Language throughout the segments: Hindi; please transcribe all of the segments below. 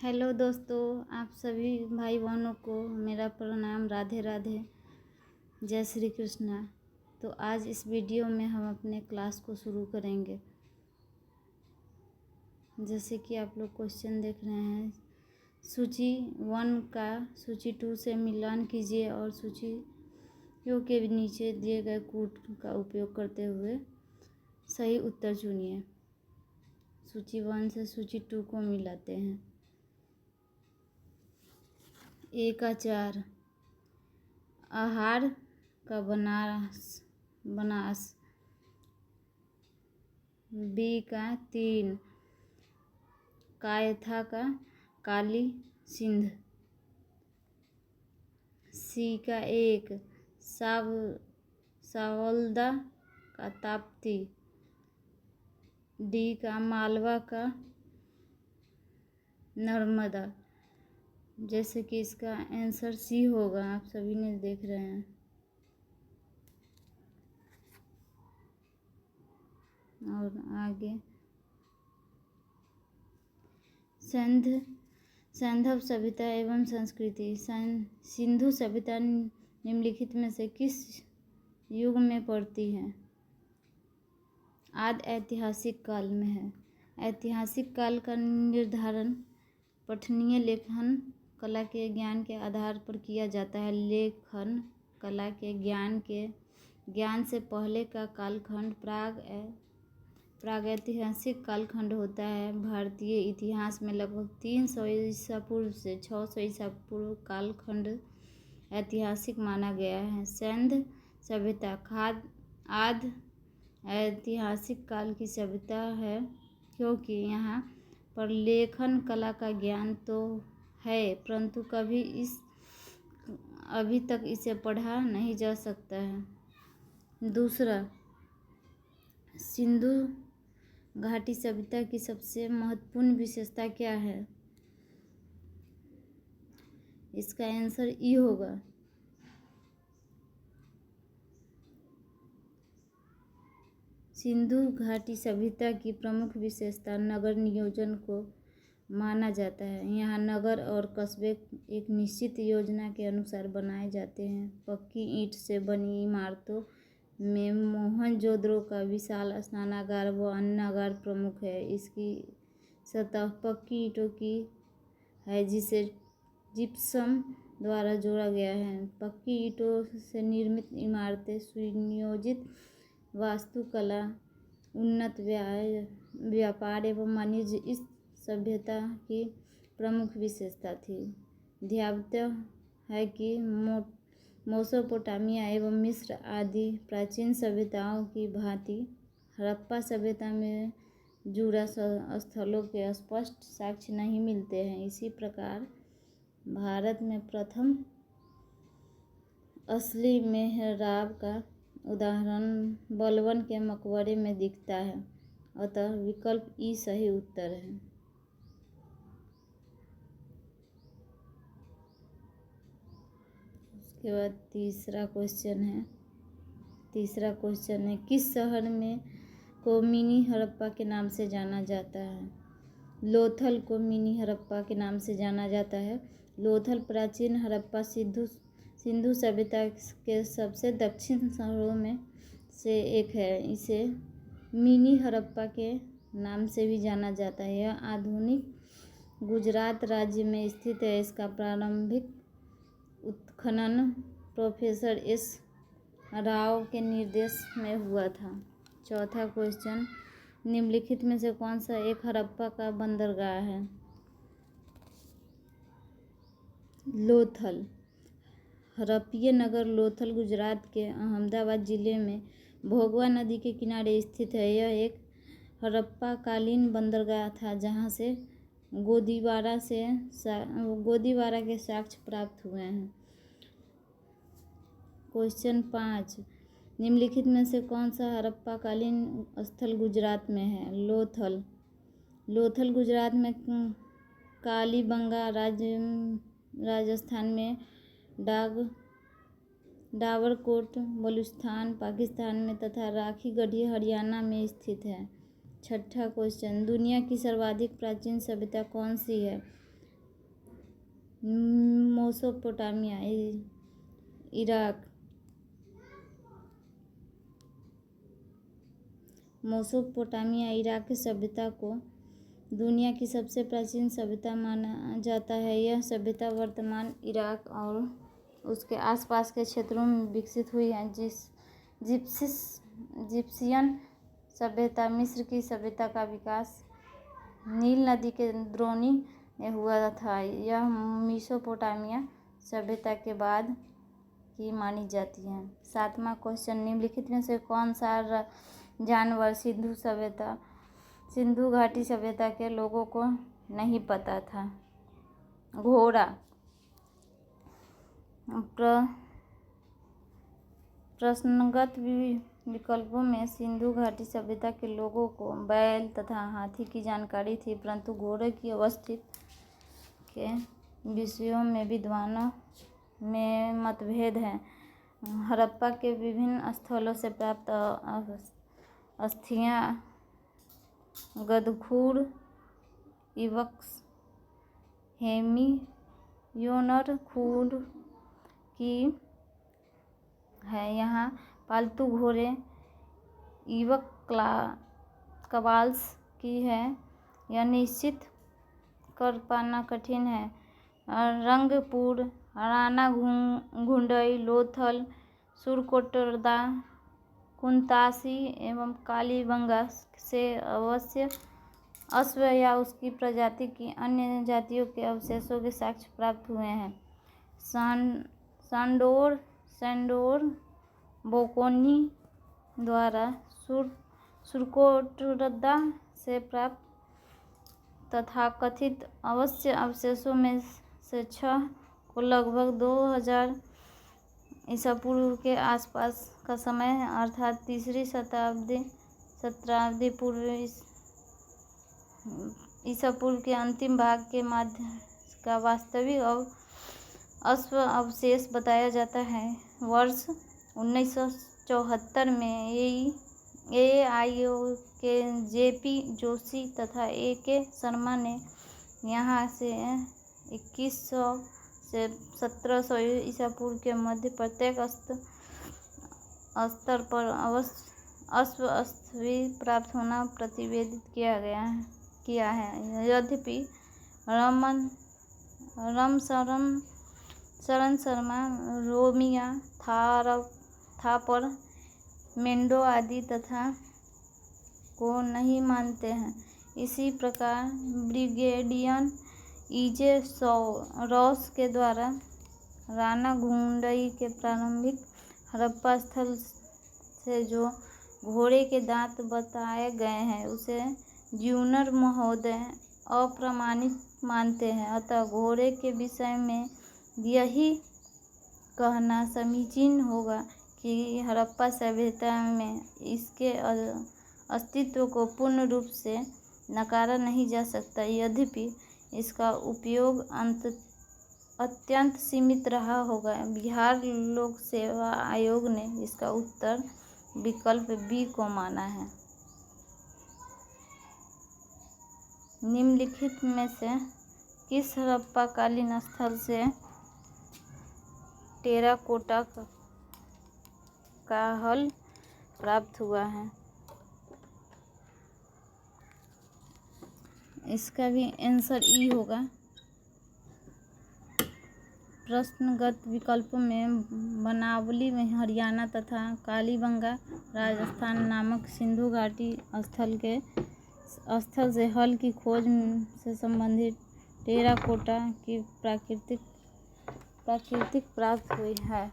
हेलो दोस्तों, आप सभी भाई बहनों को मेरा प्रणाम। राधे राधे, जय श्री कृष्णा। तो आज इस वीडियो में हम अपने क्लास को शुरू करेंगे। जैसे कि आप लोग क्वेश्चन देख रहे हैं, सूची 1 का सूची 2 से मिलान कीजिए और सूचियों के नीचे दिए गए कूट का उपयोग करते हुए सही उत्तर चुनिए। सूची 1 से सूची 2 को मिलाते हैं। ए का 4, आहार का बनास। बी का 3, कायथा का काली सिंध। सी का 1, सावलदा का ताप्ती। डी का मालवा का नर्मदा। जैसे कि इसका आंसर सी होगा, आप सभी ने देख रहे हैं। और आगे सैंधव सभ्यता एवं संस्कृति। सिंधु सभ्यता निम्नलिखित में से किस युग में पड़ती है? आदि ऐतिहासिक काल में है। ऐतिहासिक काल का निर्धारण पठनीय लेखन कला के ज्ञान के आधार पर किया जाता है। लेखन कला के ज्ञान से पहले का कालखंड प्रागैतिहासिक कालखंड होता है। भारतीय इतिहास में लगभग 300 ईसा पूर्व से 600 ईसा पूर्व कालखंड ऐतिहासिक माना गया है। सैंध सभ्यता आदि ऐतिहासिक काल की सभ्यता है, क्योंकि यहाँ पर लेखन कला का ज्ञान तो है, परंतु अभी तक इसे पढ़ा नहीं जा सकता है। दूसरा, सिंधु घाटी सभ्यता की सबसे महत्वपूर्ण विशेषता क्या है? इसका आंसर ई होगा। सिंधु घाटी सभ्यता की प्रमुख विशेषता नगर नियोजन को माना जाता है। यहाँ नगर और कस्बे एक निश्चित योजना के अनुसार बनाए जाते हैं। पक्की ईंट से बनी इमारतों में मोहनजोदड़ो का विशाल स्नानागार व अन्नागार प्रमुख है। इसकी सतह पक्की ईंटों की है, जिसे जिप्सम द्वारा जोड़ा गया है। पक्की ईंटों से निर्मित इमारतें सुनियोजित वास्तुकला, उन्नत व्यापार एवं वाणिज्य इस सभ्यता की प्रमुख विशेषता थी। ध्यातव्य है कि मेसोपोटामिया एवं मिस्र आदि प्राचीन सभ्यताओं की भांति हड़प्पा सभ्यता में जुड़ा स्थलों के स्पष्ट साक्ष्य नहीं मिलते हैं। इसी प्रकार भारत में प्रथम असली मेहराब का उदाहरण बलवन के मकबरे में दिखता है। अतः विकल्प ई सही उत्तर है। उसके बाद तीसरा क्वेश्चन है किस शहर में को मिनी हड़प्पा के नाम से जाना जाता है? लोथल को मिनी हड़प्पा के नाम से जाना जाता है। लोथल प्राचीन हड़प्पा सिंधु सभ्यता के सबसे दक्षिण शहरों में से एक है। इसे मिनी हड़प्पा के नाम से भी जाना जाता है। यह आधुनिक गुजरात राज्य में स्थित है। इसका प्रारंभिक उत्खनन प्रोफेसर एस राव के निर्देश में हुआ था। चौथा क्वेश्चन, निम्नलिखित में से कौन सा एक हड़प्पा का बंदरगाह है? लोथल। हड़प्पीय नगर लोथल गुजरात के अहमदाबाद जिले में भोगवा नदी के किनारे स्थित है। यह एक हड़प्पा कालीन बंदरगाह था, जहां से गोदीवारा के साक्ष्य प्राप्त हुए हैं। क्वेश्चन 5, निम्नलिखित में से कौन सा हड़प्पा कालीन स्थल गुजरात में है? लोथल गुजरात में, कालीबंगा राजस्थान में, डावरकोट बलूचिस्तान पाकिस्तान में तथा राखी गढ़ी हरियाणा में स्थित है। छठा क्वेश्चन, दुनिया की सर्वाधिक प्राचीन सभ्यता कौन सी है? Mesopotamia, Iraq. मेसोपोटामिया इराक की सभ्यता को दुनिया की सबसे प्राचीन सभ्यता माना जाता है। यह सभ्यता वर्तमान इराक और उसके आसपास के क्षेत्रों में विकसित हुई है। जिप्सियन सभ्यता, मिस्र की सभ्यता का विकास नील नदी के द्रोणी में हुआ था। यह मेसोपोटामिया सभ्यता के बाद की मानी जाती है। 7वां क्वेश्चन, निम्नलिखित में से कौन सा जानवर सिंधु घाटी सभ्यता के लोगों को नहीं पता था? घोड़ा। प्रश्नगत विकल्पों में सिंधु घाटी सभ्यता के लोगों को बैल तथा हाथी की जानकारी थी, परंतु घोड़े की अवस्थिति के विषयों में विद्वानों में मतभेद है। हड़प्पा के विभिन्न स्थलों से प्राप्त अस्थियां गदखुर, इबक्स, हेमियोनर खुर की है। यहाँ पालतू घोड़े इबक कबाल्स की है। यह निश्चित कर पाना कठिन है। रंगपुर, राना घुंडई, लोथल, सुरकोटरदा, कुंतासी एवं कालीबंगा से अवश्य अश्व या उसकी प्रजाति की अन्य जातियों के अवशेषों के साक्ष्य प्राप्त हुए हैं। सैंडोर बोकोनी द्वारा सुरकोटरदा से प्राप्त तथाकथित अवश्य अवशेषों में से 6 को लगभग 2000 ईसा पूर्व के आसपास का समय है, अर्थात 3री शताब्दी 17वीं पूर्व ईसा पूर्व के अंतिम भाग के मध्य का वास्तविक अश्व अवशेष बताया जाता है। वर्ष 1974 में AIO के JP जोशी तथा AK शर्मा ने यहाँ से 2100 से 1700 ईसा पूर्व के मध्य प्रत्येक स्तर पर अश्व अस्थि प्राप्त होना प्रतिवेदित किया है। यद्यपि शरण शर्मा, रोमिया थापर, मेंडो आदि तथा को नहीं मानते हैं। इसी प्रकार ब्रिगेडियर EJ रॉस के द्वारा राना घुंडई के प्रारंभिक हड़प्पा स्थल से जो घोड़े के दांत बताए गए हैं उसे ज्यूनर महोदय अप्रमाणित मानते हैं। अतः घोड़े के विषय में यही कहना समीचीन होगा कि हड़प्पा सभ्यता में इसके अस्तित्व को पूर्ण रूप से नकारा नहीं जा सकता। यद्यपि इसका उपयोग अत्यंत सीमित रहा होगा। बिहार लोक सेवा आयोग ने इसका उत्तर विकल्प B को माना है। निम्नलिखित में से किस हड़प्पा कालीन स्थल से टेराकोटा का हल प्राप्त हुआ है? इसका भी आंसर E होगा। प्रश्नगत विकल्पों में बनावली में हरियाणा तथा कालीबंगा राजस्थान नामक सिंधु घाटी स्थल से हल की खोज से संबंधित टेराकोटा की प्राकृतिक प्राप्त हुई है।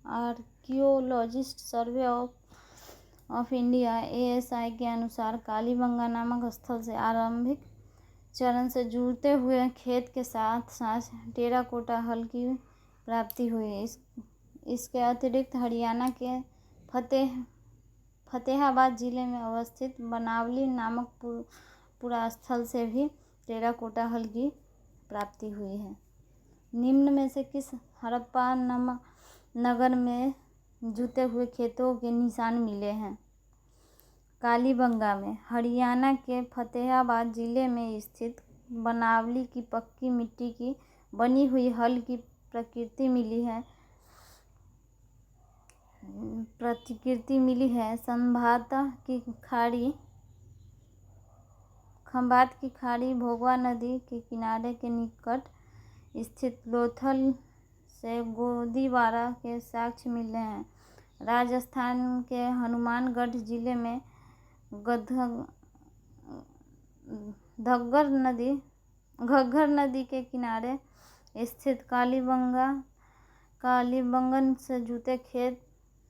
Archaeologist survey of India ASI के अनुसार कालीबंगा नामक स्थल से आरंभिक चरण से जुड़ते हुए खेत के साथ साथ टेराकोटा हल की प्राप्ति हुई। इसके अतिरिक्त हरियाणा के फतेहाबाद जिले में अवस्थित बनावली नामक पुरास्थल से भी टेराकोटा हल की प्राप्ति हुई है। निम्न में से किस हड़प्पा नगर में जूते हुए खेतों के निशान मिले हैं? कालीबंगा में। हरियाणा के फतेहाबाद जिले में स्थित बनावली की पक्की मिट्टी की बनी हुई हल की प्रतिकृति मिली है। खंभात की खाड़ी भोगवा नदी के किनारे के निकट स्थित लोथल से गोदीवारा के साक्ष्य मिले हैं। राजस्थान के हनुमानगढ़ जिले में घग्गर नदी के किनारे स्थित कालीबंगन से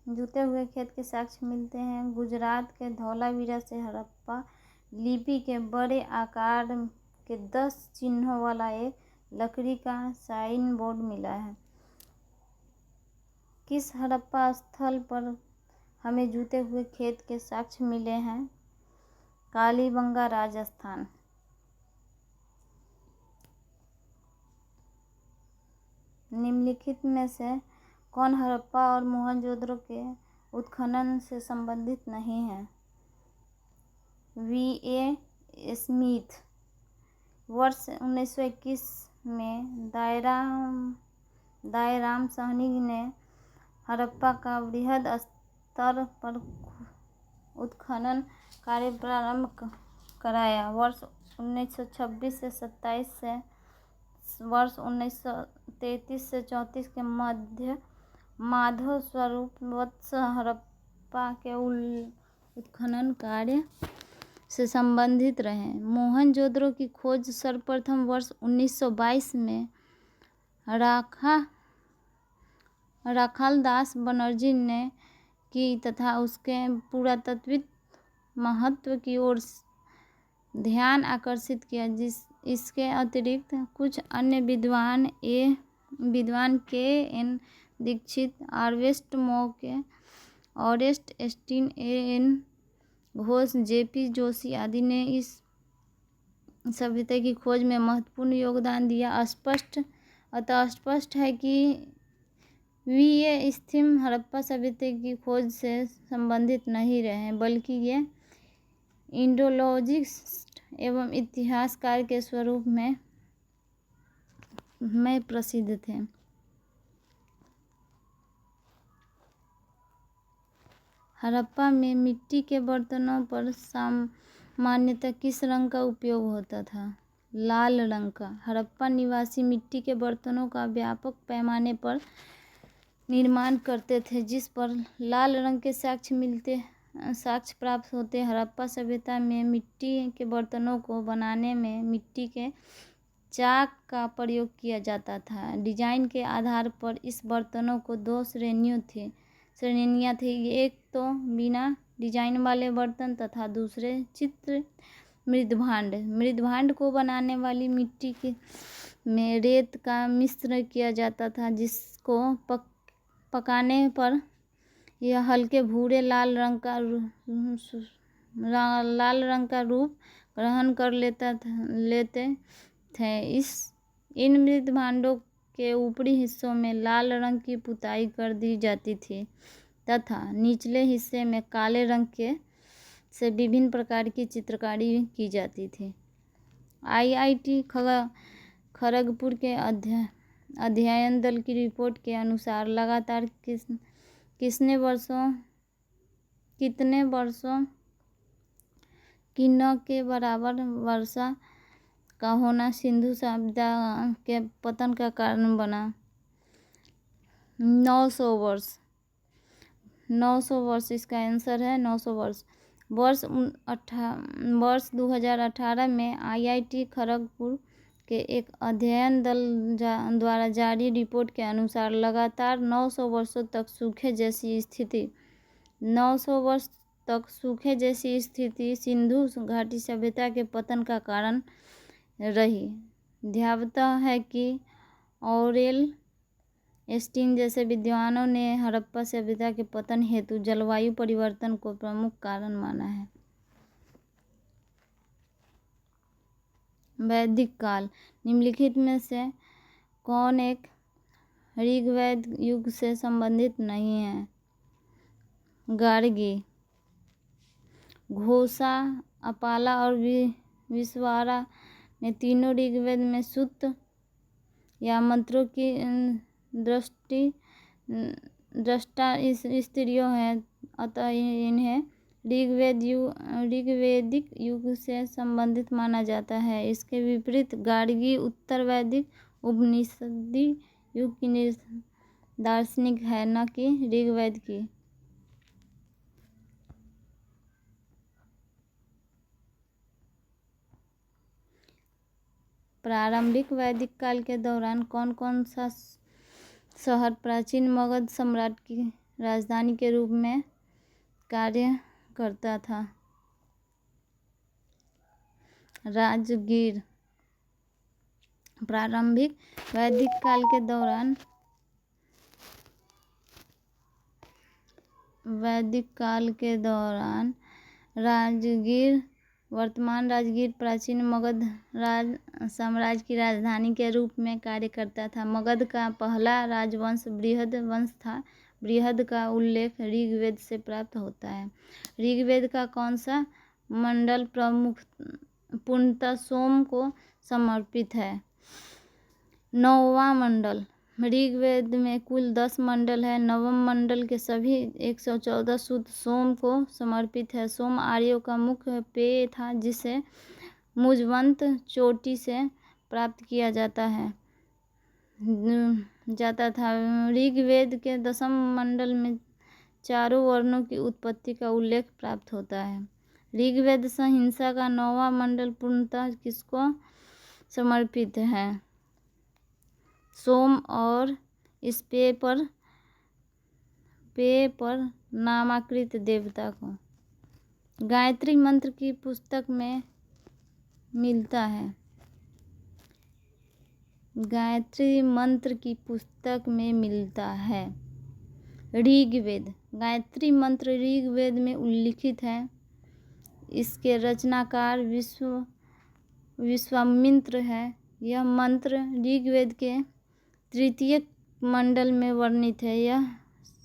जूते हुए खेत के साक्ष्य मिलते हैं। गुजरात के धौलावीरा से हड़प्पा लिपि के बड़े आकार के 10 चिन्हों वाला एक लकड़ी का साइन बोर्ड मिला है। किस हड़प्पा स्थल पर हमें जूते हुए खेत के साक्ष्य मिले हैं? कालीबंगा, राजस्थान। निम्नलिखित में से कौन हड़प्पा और मोहनजोदड़ो के उत्खनन से संबंधित नहीं है? V.A. स्मिथ। वर्ष 1921 में दायराम साहनी ने हड़प्पा का बृहद स्तर पर उत्खनन कार्य प्रारंभ कराया। वर्ष 1926 से 27 से वर्ष 1933 से 34 के मध्य माधव स्वरूप वत्स हड़प्पा के उत्खनन कार्य से संबंधित रहे। मोहनजोदड़ो की खोज सर्वप्रथम वर्ष 1922 में राखालदास बनर्जी ने की तथा उसके पुरातात्विक महत्व की ओर ध्यान आकर्षित किया। इसके अतिरिक्त कुछ अन्य विद्वान K. N.. Dixit, ऑरेस्ट एस्टिन, A.N. Ghosh, J.P. Joshi आदि ने इस सभ्यता की खोज में महत्वपूर्ण योगदान दिया। अतः स्पष्ट है कि V.A. स्मिथ हड़प्पा सभ्यता की खोज से संबंधित नहीं रहे, बल्कि ये इंडोलॉजिस्ट एवं इतिहासकार के स्वरूप में प्रसिद्ध थे। हड़प्पा में मिट्टी के बर्तनों पर सामान्यतः किस रंग का उपयोग होता था? लाल रंग का। हड़प्पा निवासी मिट्टी के बर्तनों का व्यापक पैमाने पर निर्माण करते थे, जिस पर लाल रंग के साक्ष्य प्राप्त होते। हड़प्पा सभ्यता में मिट्टी के बर्तनों को बनाने में मिट्टी के चाक का प्रयोग किया जाता था। डिजाइन के आधार पर इस बर्तनों को 2 श्रेणियां थी। एक तो बिना डिजाइन वाले बर्तन तथा दूसरे चित्र मृदभांड। मृदभांड को बनाने वाली मिट्टी में रेत का मिश्रण किया जाता था, जिसको पकाने पर यह हल्के भूरे लाल रंग का रूप ग्रहण कर लेते थे। इन मृदभांडों के ऊपरी हिस्सों में लाल रंग की पुताई कर दी जाती थी तथा निचले हिस्से में काले रंग से विभिन्न प्रकार की चित्रकारी की जाती थी। IIT खड़गपुर के अध्ययन दल की रिपोर्ट के अनुसार लगातार कितने वर्षों की न के बराबर वर्षा का होना सिंधु सभ्यता के पतन का कारण बना? 900 वर्ष इसका आंसर है। 900 वर्ष। वर्ष 2018 में IIT खड़गपुर के एक अध्ययन दल द्वारा जारी रिपोर्ट के अनुसार लगातार 900 वर्षों तक सूखे जैसी स्थिति सिंधु घाटी सभ्यता के पतन का कारण रही। ध्यावता है कि ऑरेल एस्टिन जैसे विद्वानों ने हड़प्पा सभ्यता के पतन हेतु जलवायु परिवर्तन को प्रमुख कारण माना है। वैदिक काल। निम्नलिखित में से कौन एक ऋग्वेद युग से संबंधित नहीं है? गार्गी। घोषा, अपाला और विश्वारा ने तीनों ऋग्वेद में सूक्त या मंत्रों की दृष्टा स्त्रियों हैं, अतः इन्हें ऋग्वैदिक युग से संबंधित माना जाता है। इसके विपरीत गार्गी उत्तर वैदिक उपनिषदी युग की दार्शनिक है, न कि ऋग्वेद की। प्रारंभिक वैदिक काल के दौरान कौन कौन सा शहर प्राचीन मगध सम्राट की राजधानी के रूप में कार्य करता था? राजगीर। प्रारंभिक वैदिक काल के दौरान राजगीर, वर्तमान राजगीर, प्राचीन मगध साम्राज्य की राजधानी के रूप में कार्य करता था। मगध का पहला राजवंश बृहद वंश था। बृहद का उल्लेख ऋग्वेद से प्राप्त होता है। ऋग्वेद का कौन सा मंडल पूर्णतः सोम को समर्पित है? 9वां मंडल। ऋग्वेद में कुल 10 मंडल है। 9वें मंडल के सभी 114 शुद्ध सोम को समर्पित है। सोम आर्यों का मुख्य पेय था, जिसे मुजवंत चोटी से प्राप्त किया जाता था। ऋग्वेद के 10वें मंडल में चारों वर्णों की उत्पत्ति का उल्लेख प्राप्त होता है। ऋग्वेद संहिता का 9वां मंडल पूर्णतः किसको समर्पित है? सोम और इस पेय पर नामांकित देवता को। गायत्री मंत्र की पुस्तक में मिलता है। गायत्री मंत्र की पुस्तक में मिलता है। ऋग्वेद। गायत्री मंत्र ऋग्वेद में उल्लिखित है। इसके रचनाकार विश्वामित्र है। यह मंत्र ऋग्वेद के 3 मंडल में वर्णित है। यह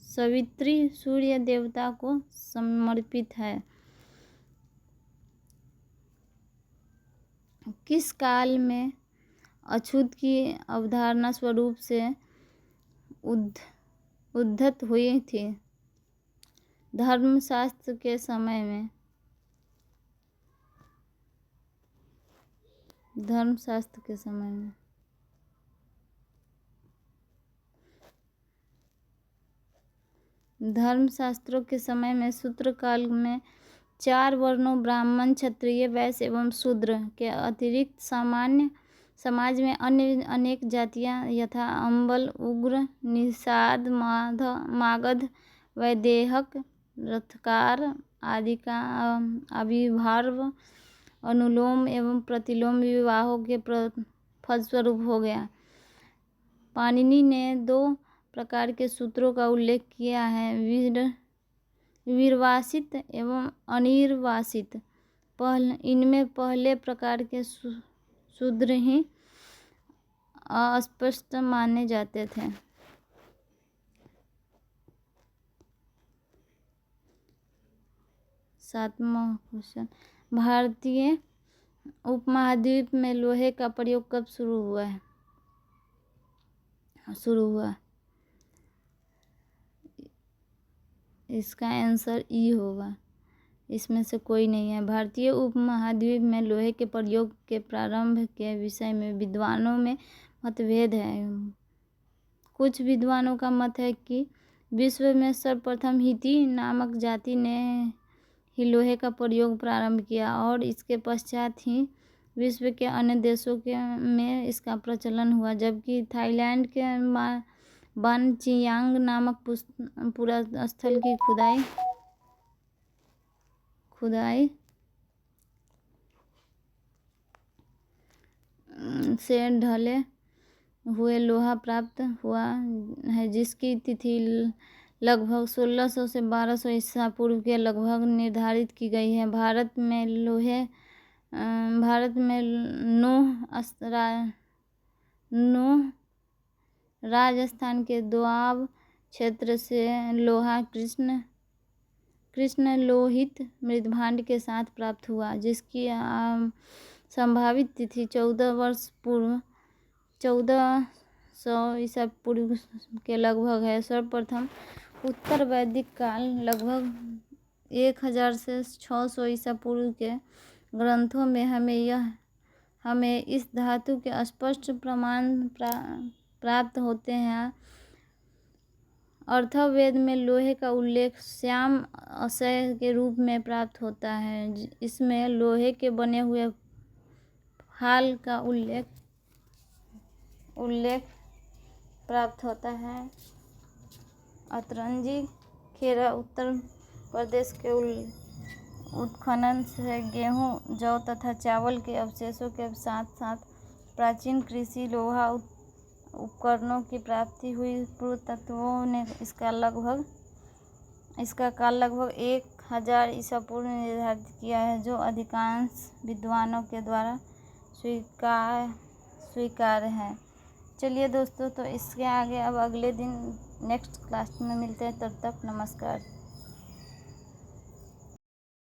सवित्री सूर्य देवता को समर्पित है। किस काल में अछूत की अवधारणा स्वरूप से उद्धत हुई थी? धर्मशास्त्र के समय में। धर्मशास्त्र के समय में। धर्मशास्त्रों के समय में सूत्र काल में 4 वर्णों ब्राह्मण, क्षत्रिय, वैश्य एवं शूद्र के अतिरिक्त सामान्य समाज में अन्य अनेक जातियां यथा अंबल, उग्र, निषाद, मागध, वैदेहक, रथकार आदि का आविर्भाव अनुलोम एवं प्रतिलोम विवाहों के फलस्वरूप हो गया। पाणिनि ने 2 प्रकार के सूत्रों का उल्लेख किया है, विर्वासित एवं अनिर्वासित। इनमें पहले प्रकार के शूद्र ही अस्पष्ट माने जाते थे। 7वां क्वेश्चन, भारतीय उपमहाद्वीप में लोहे का प्रयोग कब शुरू हुआ? इसका आंसर ई होगा। इसमें से कोई नहीं है। भारतीय उपमहाद्वीप में लोहे के प्रयोग के प्रारंभ के विषय में विद्वानों में मतभेद है। कुछ विद्वानों का मत है कि विश्व में सर्वप्रथम हिती नामक जाति ने ही लोहे का प्रयोग प्रारंभ किया और इसके पश्चात ही विश्व के अन्य देशों में इसका प्रचलन हुआ, जबकि थाईलैंड के बान चियांग नामक पुरास्थल की खुदाई से ढले हुए लोहा प्राप्त हुआ है, जिसकी तिथि लगभग 1600 से 1200 ईसा पूर्व के लगभग निर्धारित की गई है। भारत में नूह राजस्थान के दोआब क्षेत्र से लोहा कृष्ण लोहित मृदभांड के साथ प्राप्त हुआ, जिसकी संभावित तिथि 14 वर्ष पूर्व 1400 ईसा पूर्व के लगभग है। सर्वप्रथम उत्तर वैदिक काल लगभग 1000 से 600 ईसा पूर्व के ग्रंथों में हमें इस धातु के स्पष्ट प्रमाण प्राप्त होते हैं। अथर्ववेद में लोहे का उल्लेख श्याम अक्षय के रूप में प्राप्त होता है। इसमें लोहे के बने हुए फाल का उल्लेख प्राप्त होता है। अतरंजी खेरा उत्तर प्रदेश के उत्खनन से गेहूं, जौ तथा चावल के अवशेषों के साथ साथ प्राचीन कृषि लोहा उपकरणों की प्राप्ति हुई। पुरातत्वों ने इसका काल लगभग 1000 ईसा पूर्व निर्धारित किया है, जो अधिकांश विद्वानों के द्वारा स्वीकार्य है। चलिए दोस्तों, तो इसके आगे अब अगले दिन नेक्स्ट क्लास में मिलते हैं। तब तक नमस्कार।